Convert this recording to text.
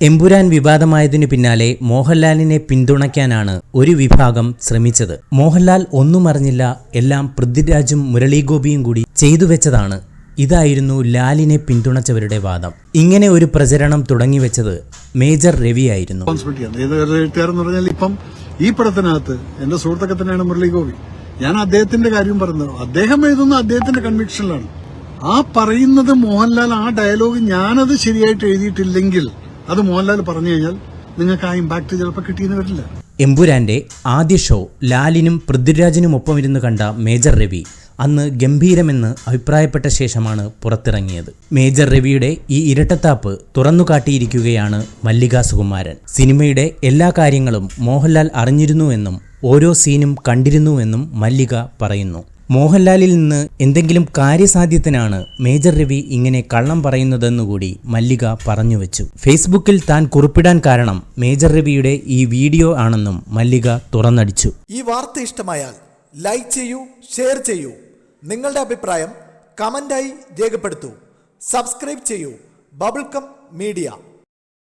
എമ്പുരാൻ വിവാദമായതിനു പിന്നാലെ മോഹൻലാലിനെ പിന്തുണയ്ക്കാനാണ് ഒരു വിഭാഗം ശ്രമിച്ചത്. മോഹൻലാൽ ഒന്നും അറിഞ്ഞില്ല, എല്ലാം പൃഥ്വിരാജും മുരളീഗോപിയും കൂടി ചെയ്തു വെച്ചതാണ്. ഇതായിരുന്നു ലാലിനെ പിന്തുണച്ചവരുടെ വാദം. ഇങ്ങനെ ഒരു പ്രചരണം തുടങ്ങിവെച്ചത് മേജർ രവിയായിരുന്നു. ഇപ്പം ഈ പടത്തിനകത്ത് എന്റെ സുഹൃത്തൊക്കെ തന്നെയാണ് മുരളീഗോപി. ഞാൻ അദ്ദേഹത്തിന്റെ കാര്യം പറഞ്ഞത്, അദ്ദേഹം എഴുതുന്ന അദ്ദേഹത്തിന്റെ കൺവിക്ഷനിലാണ്. ആ പറയുന്നത് മോഹൻലാൽ ആ ഡയലോഗ് ഞാനത് ശരിയായിട്ട് എഴുതിയിട്ടില്ലെങ്കിൽ അത് മോഹൻലാൽ പറഞ്ഞു കഴിഞ്ഞാൽ നിങ്ങൾക്ക് ആ ഇമ്പാക്ട് ചിലപ്പോൾ കിട്ടിയെന്ന് വരില്ല. എമ്പുരാന്റെ ആദ്യ ഷോ ലാലിനും പൃഥ്വിരാജിനുമൊപ്പം ഇരുന്ന് കണ്ട മേജർ രവി അന്ന് ഗംഭീരമെന്ന് അഭിപ്രായപ്പെട്ട ശേഷമാണ് പുറത്തിറങ്ങിയത്. മേജർ രവിയുടെ ഈ ഇരട്ടത്താപ്പ് തുറന്നുകാട്ടിയിരിക്കുകയാണ് മല്ലിക സുകുമാരൻ. സിനിമയുടെ എല്ലാ കാര്യങ്ങളും മോഹൻലാൽ അറിഞ്ഞിരുന്നുവെന്നും ഓരോ സീനും കണ്ടിരുന്നുവെന്നും മല്ലിക പറയുന്നു. മോഹൻലാലിൽ നിന്ന് എന്തെങ്കിലും കാര്യസാധ്യത്തിനാണ് മേജർ രവി ഇങ്ങനെ കള്ളം പറയുന്നതെന്നുകൂടി മല്ലിക പറഞ്ഞുവെച്ചു. ഫേസ്ബുക്കിൽ താൻ കുറിപ്പിടാൻ കാരണം മേജർ രവിയുടെ ഈ വീഡിയോ ആണെന്നും മല്ലിക തുറന്നടിച്ചു. ഈ വാർത്ത ഇഷ്ടമായാൽ ലൈക്ക് ചെയ്യൂ, ഷെയർ ചെയ്യൂ. നിങ്ങളുടെ അഭിപ്രായം കമന്റായി രേഖപ്പെടുത്തൂ. സബ്സ്ക്രൈബ് ചെയ്യൂ ബബിൾകം മീഡിയ.